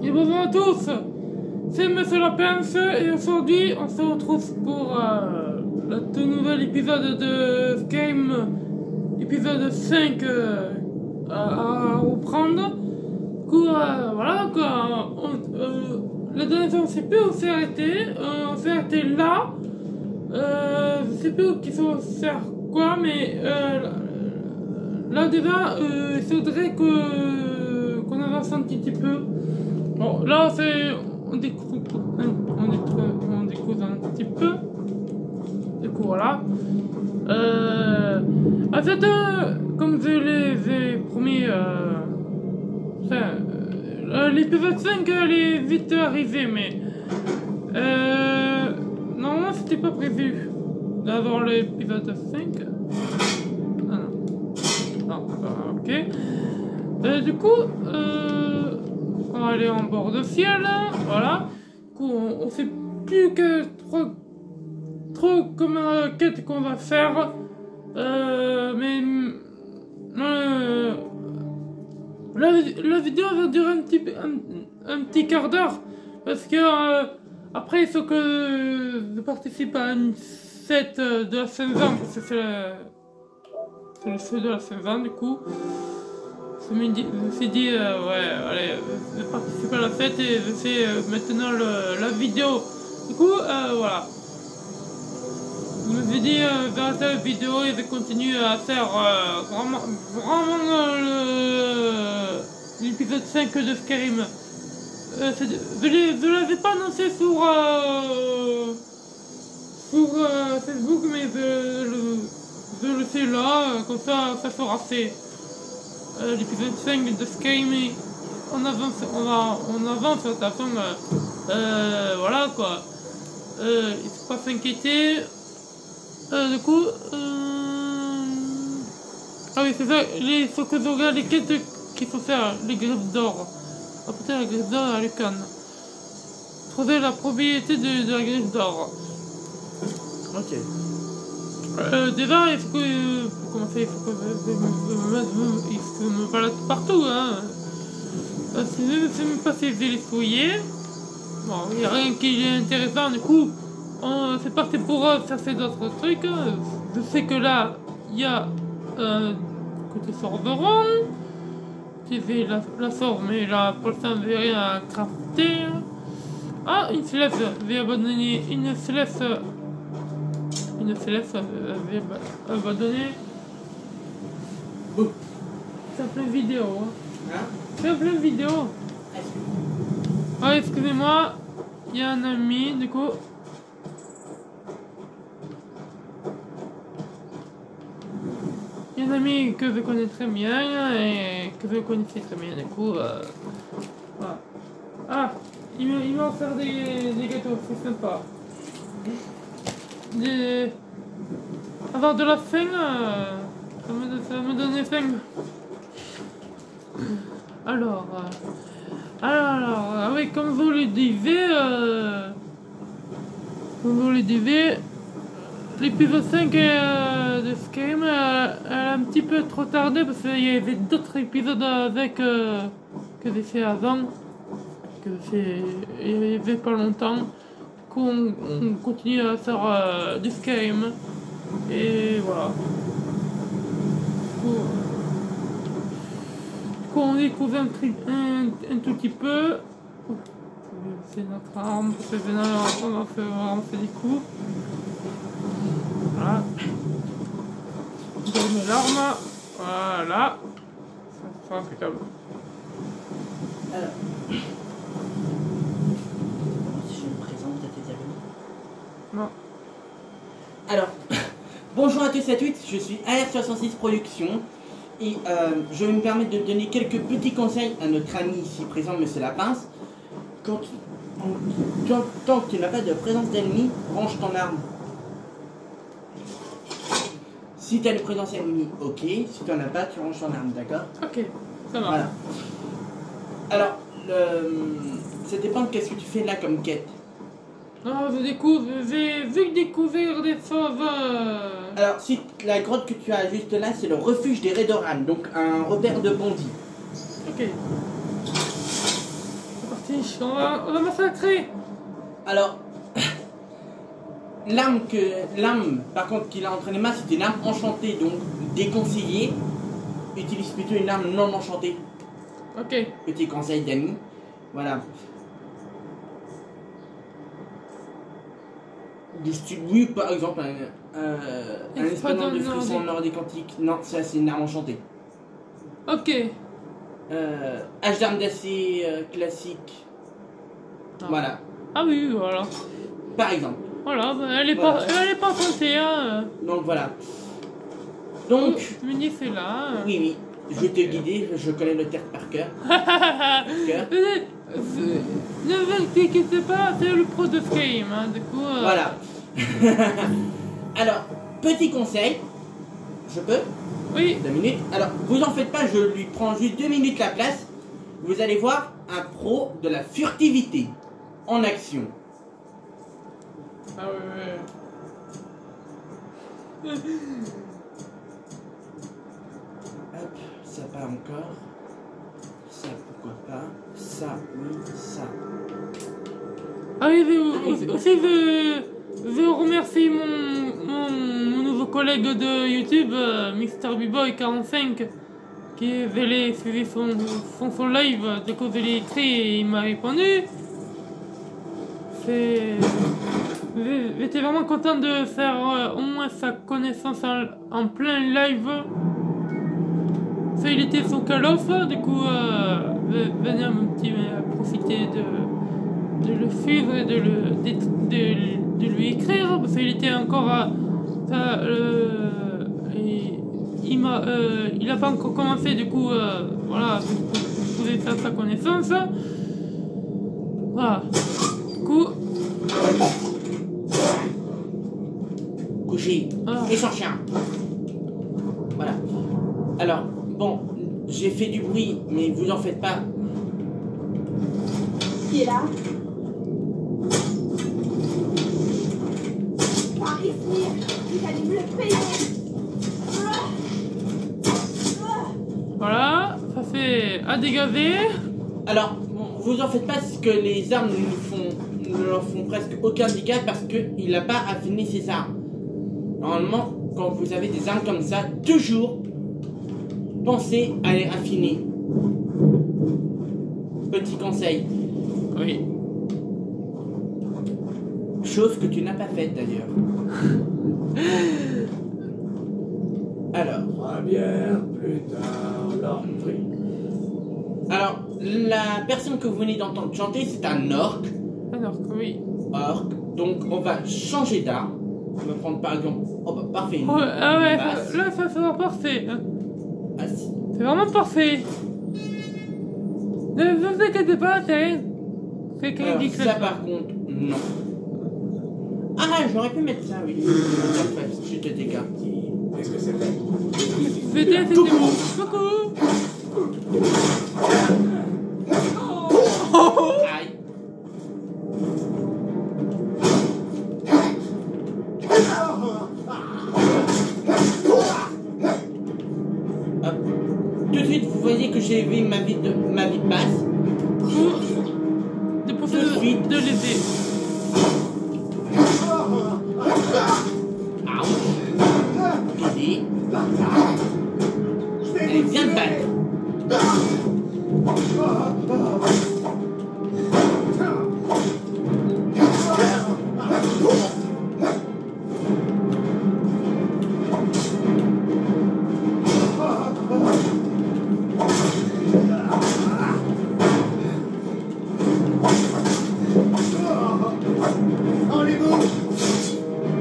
Et bonjour à tous, c'est Monsieur Lapince et aujourd'hui on se retrouve pour le tout nouvel épisode de Skyrim, épisode 5 à reprendre. Du coup, voilà quoi, la dernière fois on sait plus où on s'est arrêté, là. Je sais plus qui faut faire quoi, mais là déjà il faudrait qu'on avance un petit peu. Bon, là on découvre un petit peu. Du coup voilà. En fait, comme je les ai promis, l'épisode 5 elle est vite arrivé, mais normalement c'était pas prévu d'avoir l'épisode 5. Ah non. Ah, ok. Du coup, on va aller en bord de ciel, voilà. Du coup, on sait plus que trop comme quête qu'on va faire. Mais la vidéo va durer un petit quart d'heure parce que après il faut que je participe à une fête de la Saint-Jean, parce que c'est le feu de la Saint-Jean. Du coup je me suis dit ouais, allez, je participe à la fête et je fais maintenant la vidéo. Du coup voilà, je me suis dit grâce à la vidéo et je continue à faire vraiment l'épisode 5 de Skyrim. Je ne l'avais pas annoncé sur Facebook, mais je le fais là, comme ça sera fait. L'épisode 5 de Skyrim, on avance de toute façon, voilà quoi. Il faut pas s'inquiéter. Du coup, ah oui c'est ça, il faut que je regarde les quêtes qu'il faut faire, les griffes d'or. Ah putain, la griffe d'or à Lucan. Trouver la propriété de la griffe d'or. Ok. Déjà, il faut que... pour commencer, il faut que je me balade partout, hein. Si je ne sais même pas si je vais les fouiller. Bon, il n'y a rien qui est intéressant, du coup, c'est parti pour chercher d'autres trucs. Je sais que là, il y a côté Sorberon. J'ai fait la sort, mais là, pour l'instant, je n'ai rien à crafter. Ah, une flèche, je vais abandonner une flèche. Une flèche, je vais abandonner. C'est en pleine vidéo. Hein. C'est en pleine vidéo. Ah, excusez-moi, il y a un ami, du coup. Il y a un ami que je connais très bien et que je connaissais très bien, du coup. Voilà. Ah, il va faire des gâteaux, c'est sympa. Avoir de la faim, ça me donne faim. Alors, oui, comme vous le disiez, l'épisode 5 de Skyrim a un petit peu trop tardé parce qu'il y avait d'autres épisodes avec que j'ai fait avant, que j'ai fait il y avait pas longtemps. Du coup, on continue à faire du Skyrim et voilà. Du coup, on découvre un tout petit peu. C'est notre arme, parce que on fait des coups. Voilà. Je donne l'arme. Voilà. C'est impeccable. Alors, si je me présente à tes amis. Non. Alors, bonjour à tous et à toutes, je suis AR66 Productions et je vais me permettre de donner quelques petits conseils à notre ami ici présent, Monsieur Lapince. Tant que tu n'as pas de présence d'ennemis, range ton arme. Si tu as une présence ennemie, ok. Si tu n'en as pas, tu ranges ton arme, d'accord? Ok, ça va. Voilà. Alors, ça dépend de qu'est-ce que tu fais là comme quête. Non, j'ai vu découvrir des choses. Alors, si la grotte que tu as juste là, c'est le refuge des Redoran, donc un repère de bandits. Ok. chiche, on va massacrer. Alors, l'arme, par contre, qu'il a entre les mains, c'était une arme enchantée, donc déconseillé. Utilise plutôt une arme non enchantée. Ok. Petit conseil d'amis. Voilà. Oui, par exemple, un espadon de frisson nordique antique. Non, ça c'est une arme enchantée. Ok. Hache d'arme d'acier classique. Ah. Voilà. Ah oui, voilà. Par exemple. Voilà, elle est Voilà. pas enchantée, hein. Donc voilà. Donc. Muni, c'est là. Oui, oui. Je vais te guider, je connais le terme par cœur. Ne vous inquiétez pas, c'est le pro de ce game, hein, du coup... Voilà. Alors, petit conseil. Je peux? Oui. 2 minutes. Alors, vous en faites pas, je lui prends juste 2 minutes la place. Vous allez voir un pro de la furtivité en action. Ah ouais. Hop, ça part encore. Ça, pourquoi pas. Ça, oui, ça. Ah oui, aussi, je veux remercier mon nouveau collègue de YouTube, MrBboy45, qui avait suivi son live, du coup je l'ai écrit et il m'a répondu. J'étais vraiment content de faire au moins sa connaissance en plein live. Ça, il était sur Call of, du coup, venir un petit profiter de le suivre et de lui écrire, parce qu'il était encore il a pas encore commencé, du coup, voilà, vous pouvez faire sa connaissance. Voilà. Du coup... Couché. Ah. Et son chien. Voilà. Alors, bon, j'ai fait du bruit, mais vous en faites pas. Qui est là? Par ici, il allait me le payer. Voilà, ça fait à dégager. Alors, bon, vous en faites pas parce que les armes ne leur font presque aucun dégât parce qu'il n'a pas affiné ses armes. Normalement, quand vous avez des armes comme ça, toujours pensez à les affiner. Petit conseil. Oui. Chose que tu n'as pas faite d'ailleurs. Alors. 3 bières plus tard, l'entrée. Alors, la personne que vous venez d'entendre chanter, c'est un orc. Alors, oui. Orc. Donc, on va changer d'arme. On va prendre par exemple. Oh bah, parfait. Oh, ah ouais, Basse. là, ça sera parfait. Hein. Ah, si. C'est vraiment parfait. Ne vous inquiétez pas, c'est quelqu'un Alors, qui ça par contre, non. Ah, j'aurais pu mettre ça, oui. Je te dégage. Qu'est-ce que c'était? C'était Coucou. Coucou. Aïe. Hop. Tout de suite, vous voyez que j'ai vu ma vie basse. De Tout de suite. de l'aider. Pili. Allez, viens te battre.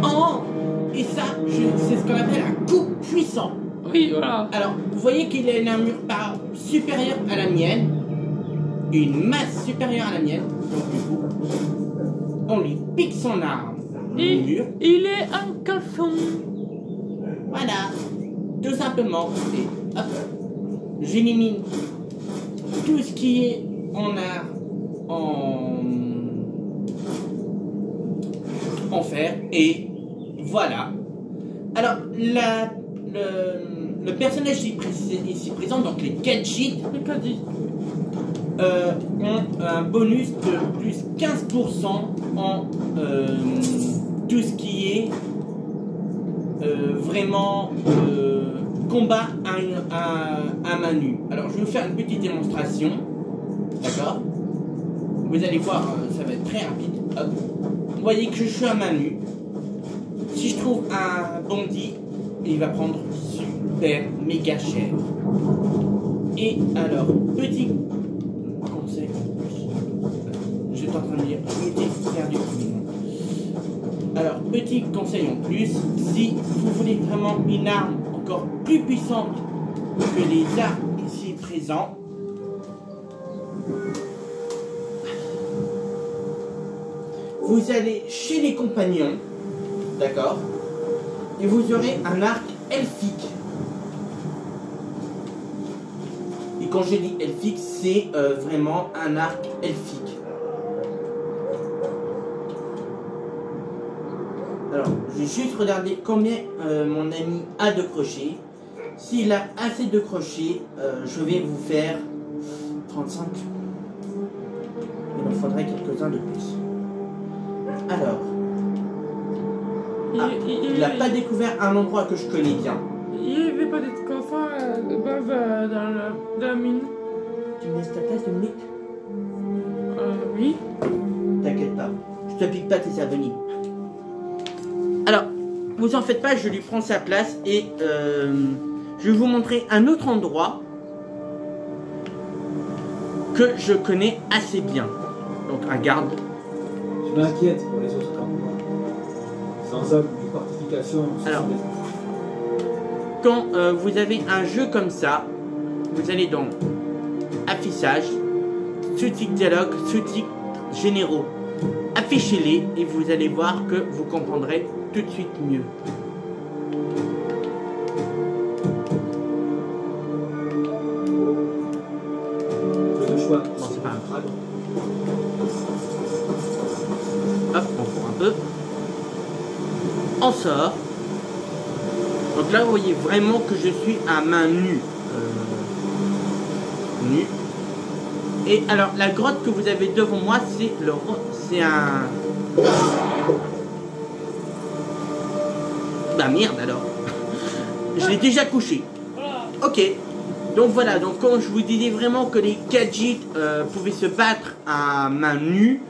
Oh. Et ça, c'est ce qu'on appelle un coup puissant. Oui, voilà. Alors, vous voyez qu'il a une armure supérieure à la mienne, une masse supérieure à la mienne, donc du coup, on lui pique son arme. Mur. Il est un caleçon. Voilà, tout simplement. Et hop, j'élimine tout ce qui est en fer, et voilà. Alors, le personnage ici présent, donc les 4 gîtes, Le caddie. ont un bonus de plus 15% en tout ce qui est vraiment combat à main nue. Alors je vais vous faire une petite démonstration, d'accord? Vous allez voir, ça va être très rapide. Hop. Vous voyez que je suis à main nue. Si je trouve un bandit, il va prendre super méga cher. Et alors, petit conseil, j'étais en train de dire, je m'étais perdu. Alors, petit conseil en plus, si vous voulez vraiment une arme encore plus puissante que les armes ici présentes, vous allez chez les compagnons, d'accord, et vous aurez un arc elfique. Et quand je dis elfique, c'est vraiment un arc elfique. Alors, je vais juste regarder combien mon ami a de crochets. S'il a assez de crochets, je vais vous faire 35. Il en faudrait quelques-uns de plus. Alors, il n'a pas découvert un endroit que je connais bien. Il n'y avait pas des coffres dans la mine. Tu me laisses ta place, Dominique? Oui. T'inquiète pas, je te pique pas tes souvenirs. Alors, vous en faites pas, je lui prends sa place et je vais vous montrer un autre endroit que je connais assez bien. Donc, un garde. Je m'inquiète pour les autres comme moi. Sans hommes, une fortification. Alors, quand vous avez un jeu comme ça, vous allez dans affichage, sous-titres dialogue, sous-titres généraux. Affichez-les et vous allez voir que vous comprendrez tout de suite mieux. Le choix. Bon, c'est pas grave. Hop, on court un peu. On sort. Donc là, vous voyez vraiment que je suis à main nue. Nue. Et alors, la grotte que vous avez devant moi, c'est un... Bah merde alors. Je l'ai déjà couché. Voilà. Ok. Donc voilà, donc quand je vous disais vraiment que les Khajiits pouvaient se battre à main nue,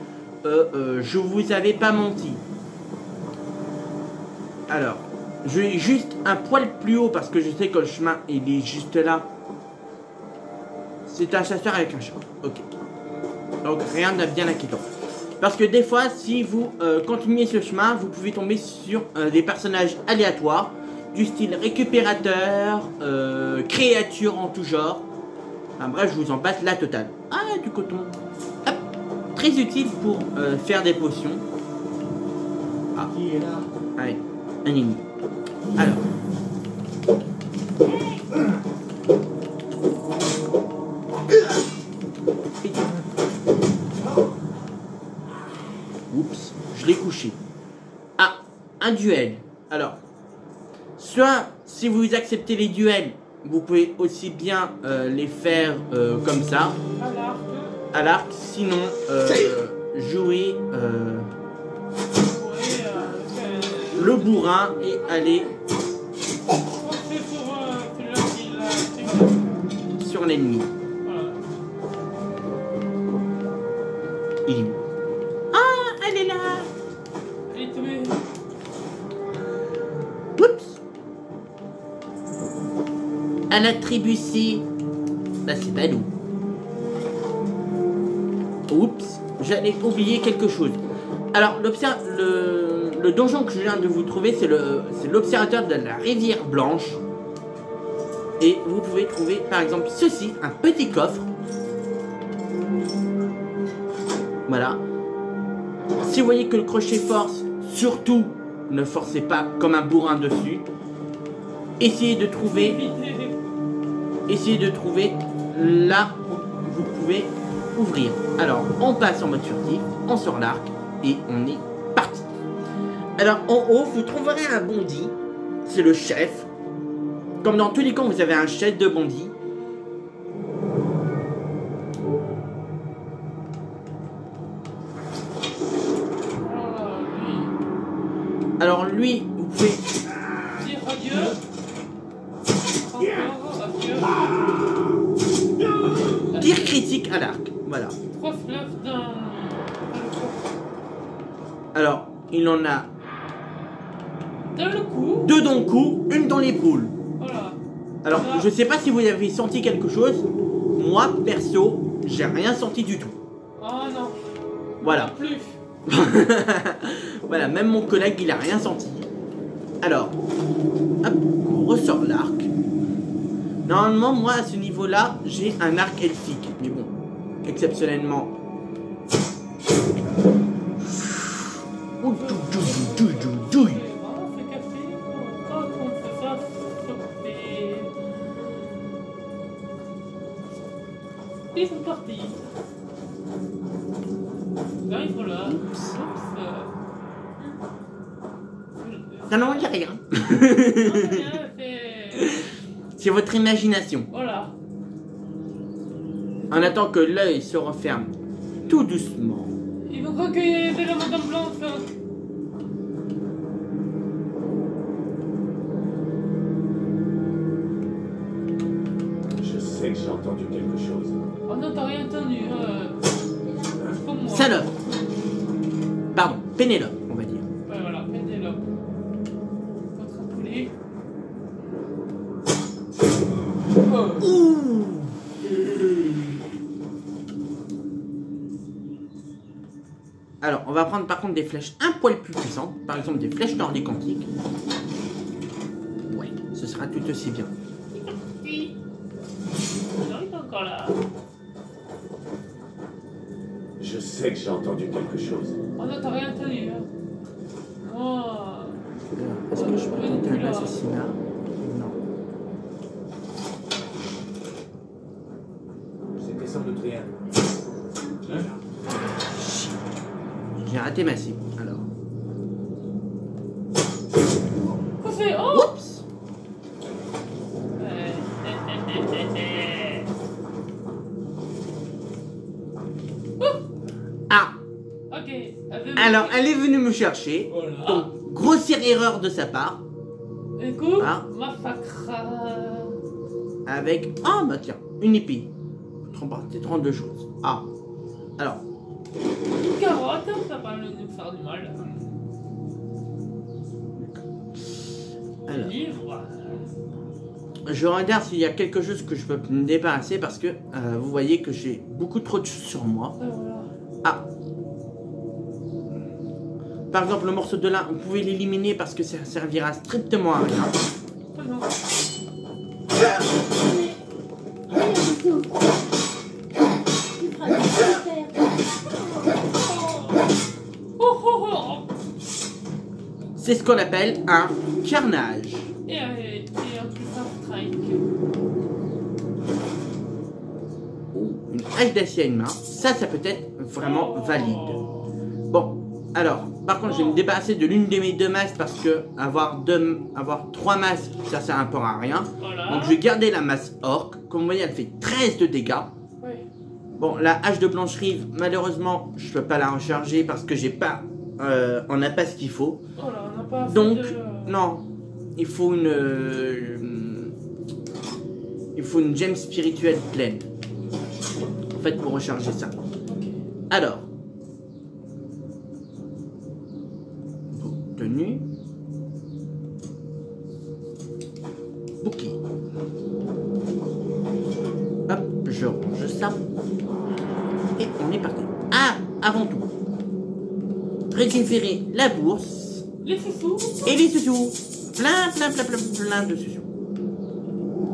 je vous avais pas menti. Alors, je vais juste un poil plus haut parce que je sais que le chemin il est juste là. C'est un chasseur avec un chat. Ok. Donc rien de bien inquiétant. Parce que des fois, si vous continuez ce chemin, vous pouvez tomber sur des personnages aléatoires, du style récupérateur, créatures en tout genre. Enfin bref, je vous en passe la totale. Ah, du coton. Hop. Très utile pour faire des potions. Ah. Qui est là? Allez, un ennemi. Alors. Oups, je l'ai couché. Ah, un duel. Alors, soit si vous acceptez les duels, vous pouvez aussi bien les faire comme ça, À l'arc. à l'arc. Sinon, jouer Oui, le bourrin et aller c'est sur celui-là qui l'a. sur l'ennemi. Voilà. Il est où? Ah, elle est là. Elle est tombée. Oups. À la tribu C. Là, c'est pas nous. Oups, j'allais oublier quelque chose. Alors, le donjon que je viens de vous trouver, c'est l'observateur de la rivière Blanche. Et vous pouvez trouver, par exemple, ceci, un petit coffre. Voilà. Si vous voyez que le crochet force, surtout, ne forcez pas comme un bourrin dessus. Essayez de trouver là où vous pouvez ouvrir. Alors, on passe en mode furtif, on sort l'arc et on est parti. Alors, en haut, vous trouverez un bondi. C'est le chef. Comme dans tous les camps, vous avez un chef de bondi. Alors lui, vous pouvez... Dire adieu. Encore adieu. Tir critique à l'arc. Voilà. 3 fleuves dans... Alors, il en a Dans le cou. 2 dans le cou, 1 dans l'épaule. Voilà. Alors, je sais pas si vous avez senti quelque chose. Moi, perso, j'ai rien senti du tout. Ah non. Voilà. Pas plus. Voilà, même mon collègue, il a rien senti. Alors, hop, on ressort l'arc. Normalement, moi, à ce niveau-là, j'ai un arc elfique. Mais bon, exceptionnellement... Ouh, douille. C'est cassé. Quand on fait ça, ils sont partis. Là, ils sont là. Oups. Non, il n'y a rien. C'est votre imagination. Voilà. On attend que l'œil se referme tout doucement. Il faut croire qu'il y avait la Madame Blanche. Je sais que j'ai entendu quelque chose. Oh non, t'as rien entendu. C'est pas moi. Salope. Pardon, Pénélope, on va dire. Ouais, voilà, Pénélope. Votre poulet. Ouh. Alors, on va prendre par contre des flèches un poil plus puissantes. Par exemple, des flèches nordiques antiques. Ouais, ce sera tout aussi bien. Oui. Non, il est encore là. Je sais que j'ai entendu quelque chose. Oh non, t'as rien entendu. Oh. Alors, est-ce que je peux tenter un assassinat? Non. C'était sans doute rien. J'ai raté ma cible, alors. Quoi c'est? Oh. Oups. Ah. Ok. Alors, elle est venue me chercher. Voilà. Donc, grossière erreur de sa part. Écoute, Ah. massacre. Avec... Ah, bah tiens, une épée. 32 choses. Ah. Alors, Carotte, ça va nous faire du mal. alors, Livre. je regarde s'il y a quelque chose que je peux me débarrasser parce que vous voyez que j'ai beaucoup trop de choses sur moi. Voilà. Ah. Par exemple, le morceau de lin, vous pouvez l'éliminer parce que ça servira strictement à rien. Ah non. Allez, Naruto. Tu feras le nécessaire. Oh oh oh. C'est ce qu'on appelle un carnage. Et un plus un strike. Une hache d'acier à une main, ça peut être vraiment valide. Bon, alors, par contre, je vais me débarrasser de l'une de mes 2 masses parce que avoir 3 masses, ça sert un peu à rien. Voilà. Donc, je vais garder la masse orc. Comme vous voyez, elle fait 13 de dégâts. Oui. Bon, la hache de Blancherive, malheureusement, je peux pas la recharger parce que j'ai pas, on n'a pas ce qu'il faut. Voilà, on n'a pas fait Donc, de... non, il faut une gemme spirituelle pleine. En fait, pour recharger ça. Ok. Alors, tenue, bouclier. Hop, je range ça. Et on est parti. Ah, avant tout, récupérer la bourse Les sous-sous. et les sous-sous. Plein de sous-sous.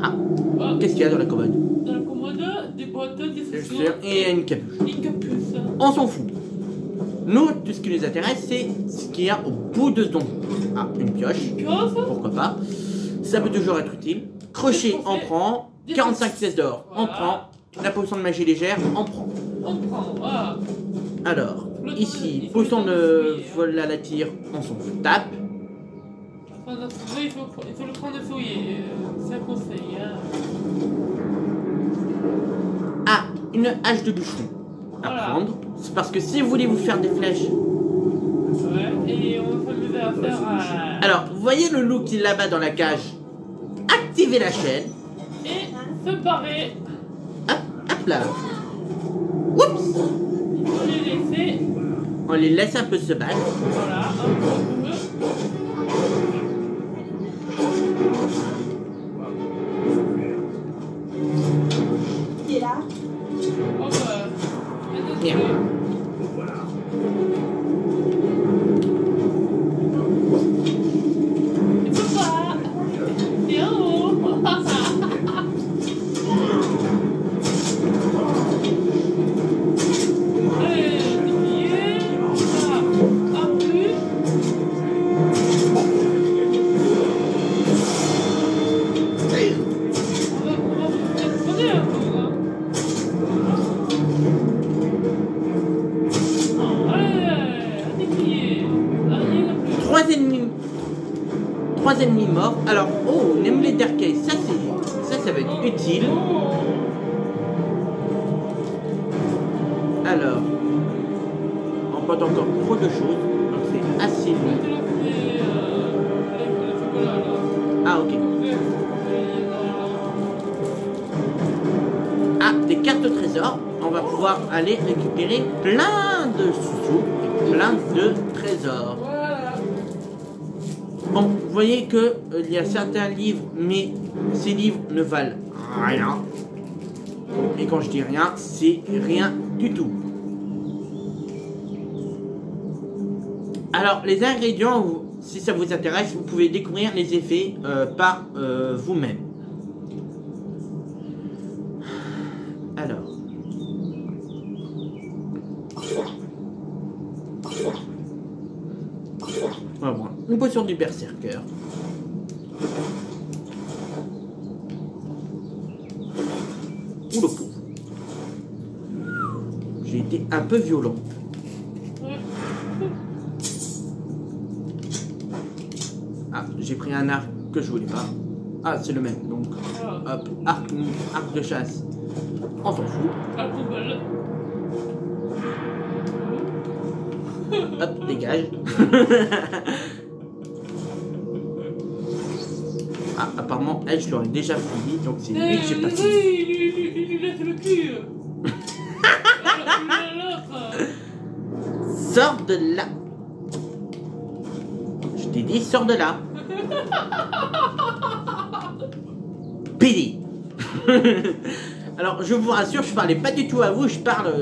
Ah, Ah, qu'est-ce qu'il y a dans la commode? dans la commode, des boîtes, des sous-sous. Et une capuche. Une capuce. On s'en fout. Nous, tout ce qui nous intéresse, c'est ce qu'il y a au bout de ce donjon. Ah, une pioche. Pioche. Pourquoi pas. Ça peut toujours être utile. Crochet, on prend. 45 pièces d'or, on prend. La potion de magie légère, on prend. On prend. Ah. Alors, Le temps ici, de- potion il faut de le temps de vol à la tire, on s'en tape. Enfin, dans ce jeu, il faut le prendre de fouiller. C'est un conseil. Hein. Ah, une hache de bûcheron à Voilà. prendre. C'est parce que si vous voulez vous faire des flèches, Ouais, et on va s'amuser à faire Alors, vous voyez le loup qui est là-bas dans la cage? Activez la chaîne. et se barrer. Hop là. Oups. Il faut les laisser. On les laisse un peu se battre. Voilà, un peu. Qui est là? Oh bah. Bien. Il faut pas. C'est en haut. Trois ennemis morts. Alors, oh, on aime les derkei. Ça va être utile. Alors, on porte encore trop de choses. Donc c'est assez long. Ah, ok. Ah, des cartes trésors. On va pouvoir aller récupérer plein de sous et plein de trésors. Bon, vous voyez que il y a certains livres, mais ces livres ne valent rien. Et quand je dis rien, c'est rien du tout. Alors, les ingrédients, si ça vous intéresse, vous pouvez découvrir les effets par vous-même. Alors. On va prendre une potion du berserker. Ou le pauvre. J'ai été un peu violent. Ah, j'ai pris un arc que je voulais pas. Ah, c'est le même, donc. Hop, arc de chasse. On s'en fout. Hop, dégage. Ah, apparemment, elle, je l'aurais déjà fini, donc c'est lui que j'ai pas fini. Il lui laisse le cul. Sors de là. Je t'ai dit, sors de là. Pédé. Alors, je vous rassure, je parlais pas du tout à vous, je parle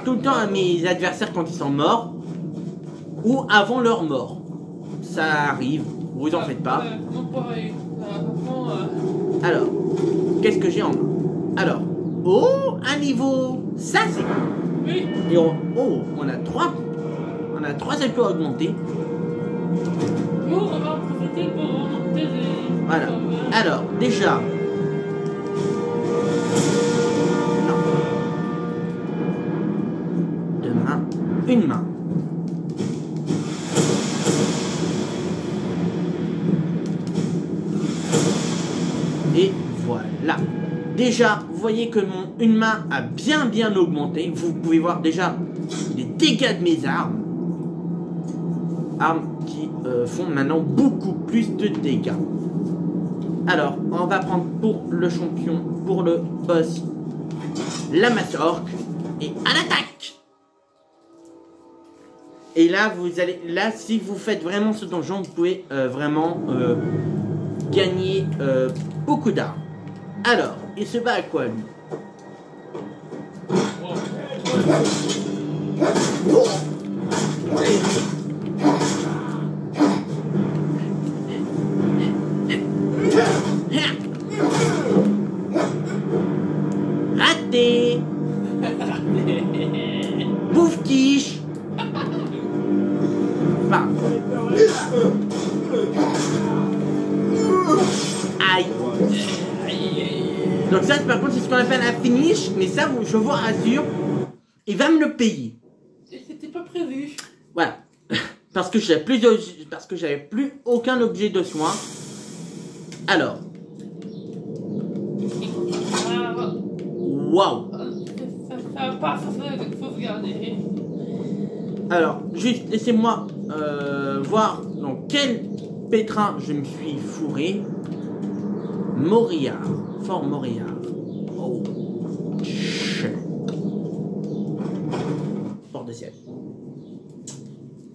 tout le temps à mes adversaires quand ils sont morts ou avant leur mort. Ça arrive, vous en faites pas. Alors, qu'est-ce que j'ai en main? Alors, oh, un niveau, ça c'est bon. Oui. Et on a trois impôts augmentés. Nous, on va en profiter pour remonter les... Voilà. Alors, déjà. Non. Deux mains. Une main. Et voilà. Déjà, vous voyez que une main a bien augmenté. Vous pouvez voir déjà les dégâts de mes armes. Armes qui font maintenant beaucoup plus de dégâts. Alors, on va prendre pour le champion, pour le boss, la masse-orque. Et à l'attaque! Et là, si vous faites vraiment ce donjon, vous pouvez vraiment gagner beaucoup d'armes. Alors, il se bat à quoi, lui? Raté. Bouffe quiche. Aïe. Donc ça, par contre, c'est ce qu'on appelle un finish, mais ça, je vous rassure, il va me le payer. Et c'était pas prévu. Voilà. Parce que j'avais plus aucun objet de soin. Alors. Waouh. Ça va pas sauvegarder. Alors, juste laissez-moi voir dans quel pétrin je me suis fourré. Moriard. Fort Moriard. Oh. Shit. Port de ciel.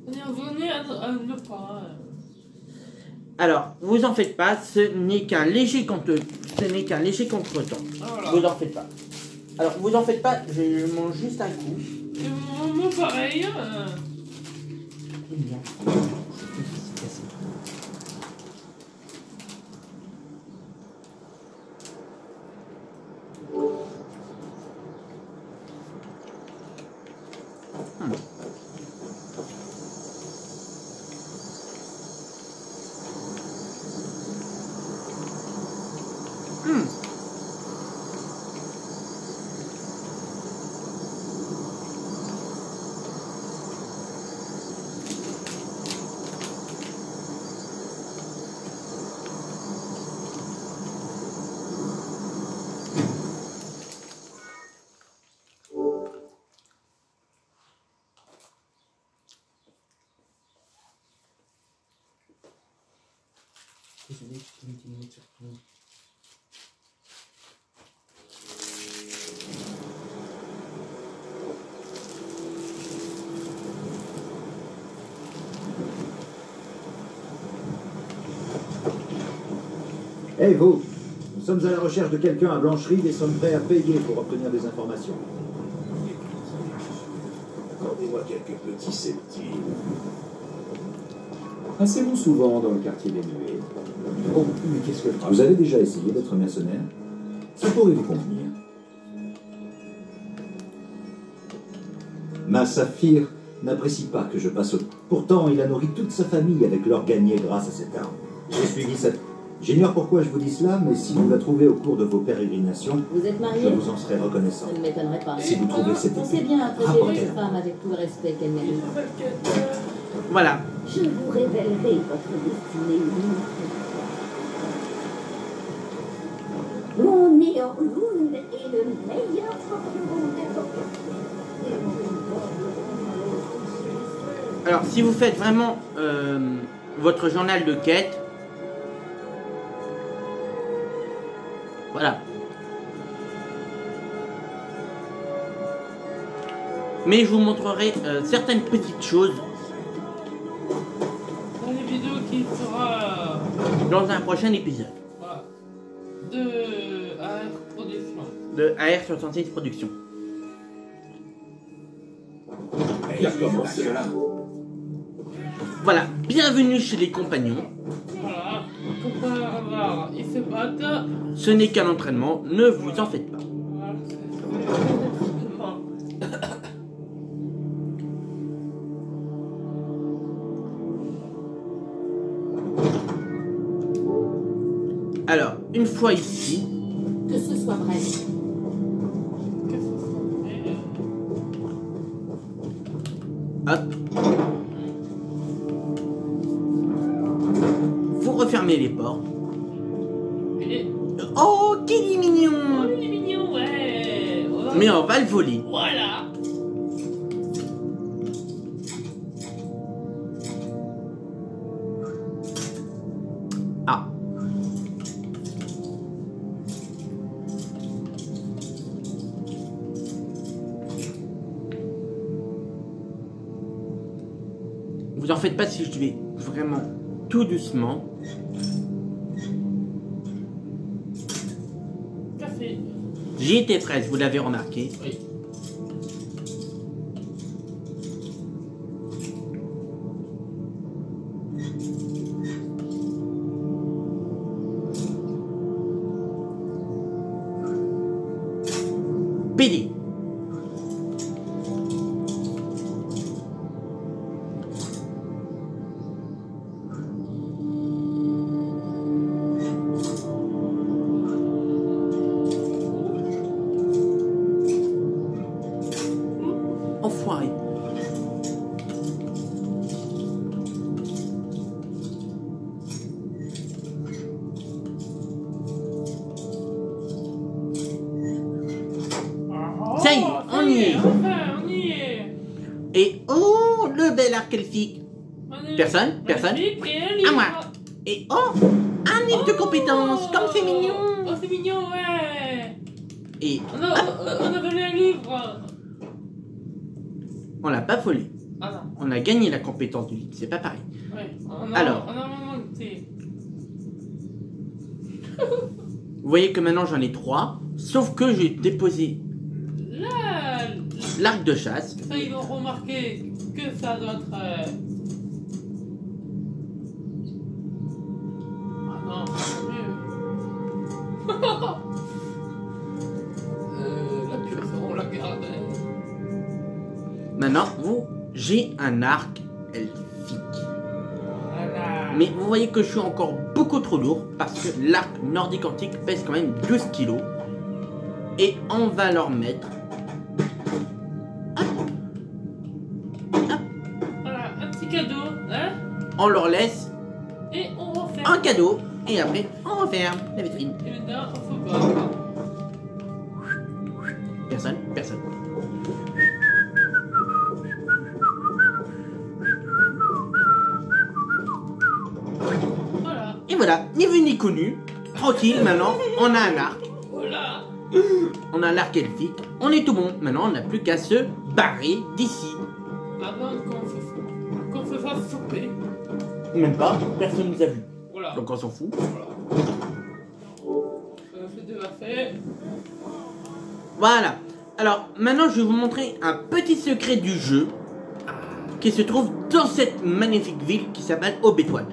On est revenu à ne pas. Alors, vous en faites pas, ce n'est qu'un léger contretemps. Voilà. Vous en faites pas. Alors, vous en faites pas, je mange juste un coup. Et moi, pareil. Bien. Hey vous, nous sommes à la recherche de quelqu'un à Blancherie et sommes prêts à payer pour obtenir des informations. Accordez-moi quelques petits centimes. Passez-vous souvent dans le quartier des Nuées? Oh, mais qu'est-ce que... Vous avez déjà essayé d'être mercenaire? Ça pourrait vous convenir. Ma Saphir n'apprécie pas que je passe au... Pourtant, il a nourri toute sa famille avec l'or gagné grâce à cette arme. J'ai suivi cette... J'ignore pourquoi je vous dis cela, mais si vous la trouvez au cours de vos pérégrinations, Vous êtes je marié? vous en serai reconnaissant. Ça ne m'étonnerait pas. Si vous trouvez cette Pensez épée, bien à traiter rapportez-la. votre femme avec tout le respect qu'elle mérite. Voilà. Je vous révélerai votre destinée. Mon Néorlund est le meilleur forgeron d'Europe. Alors, si vous faites vraiment votre journal de quête, voilà. Mais je vous montrerai certaines petites choses Dans les vidéos qui sera dans un prochain épisode voilà, de AR Production. de AR66 Productions. Comment cela? Voilà, bienvenue chez les compagnons. Voilà. Pour pas avoir, ils se battent. Ce n'est qu'un entraînement, ne vous en faites pas. Voilà. Alors, une fois ici, Que ce soit bref. hop, vous refermez les portes. Oh, qu'il est mignon! Oh, il est mignon, ouais. Voilà. Mais on va le voler. Voilà. Ah. Vous en faites pas si je vais vraiment tout doucement. Café. J'y étais presque, vous l'avez remarqué. Oui. PD. Enfoiré. Ça y est, on y est. Enfin, on y est. Et oh, le bel arc elfique. Personne? Personne? Magnifique, et un livre. À moi. Et oh, un livre de compétences, comme c'est mignon. Oh, c'est mignon, ouais. Et On a volé un livre. on l'a pas volé. Ah non. On a gagné la compétence du livre, c'est pas pareil. Ouais. Alors. On a un moment que c'est. Vous voyez que maintenant j'en ai 3, sauf que j'ai déposé Là. l'arc de chasse. Ça, ils vont remarquer que ça doit être. Ah non, c'est mieux. La pieuvre, on la garde. Maintenant, j'ai un arc elfique. Voilà. Mais vous voyez que je suis encore beaucoup trop lourd parce que l'arc nordique antique pèse quand même 12 kilos. Et on va leur mettre. Voilà, un petit cadeau, hein. On leur laisse Et on referme. un cadeau. Et après, on referme la vitrine. Et maintenant, on faut voir. Personne, personne. Voilà. Et voilà, ni vu ni connu. Tranquille, maintenant, on a un arc. Voilà. On a l'arc elfique. On est tout bon. Maintenant, on n'a plus qu'à se barrer d'ici. Avant qu'on se fasse souper. Même pas, personne nous a vu. Voilà. Donc on s'en fout. C'est déjà fait. Voilà. Alors, maintenant, je vais vous montrer un petit secret du jeu qui se trouve dans cette magnifique ville qui s'appelle Aubétoile.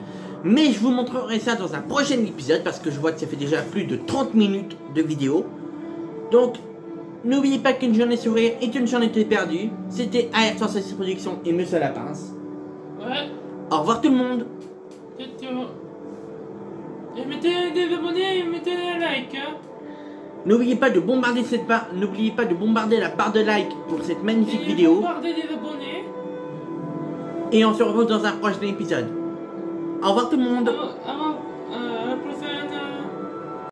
Mais je vous montrerai ça dans un prochain épisode parce que je vois que ça fait déjà plus de 30 minutes de vidéo. Donc, n'oubliez pas qu'une journée sourire est une journée perdue. C'était AR106 Productions et Monsieur Lapince. Ouais. Au revoir tout le monde. Et mettez des abonnés et mettez un like, hein. N'oubliez pas de bombarder n'oubliez pas de bombarder la barre de like pour cette magnifique Et vidéo. bombardez des abonnés. Et on se retrouve dans un prochain épisode. Au revoir tout le monde. Avant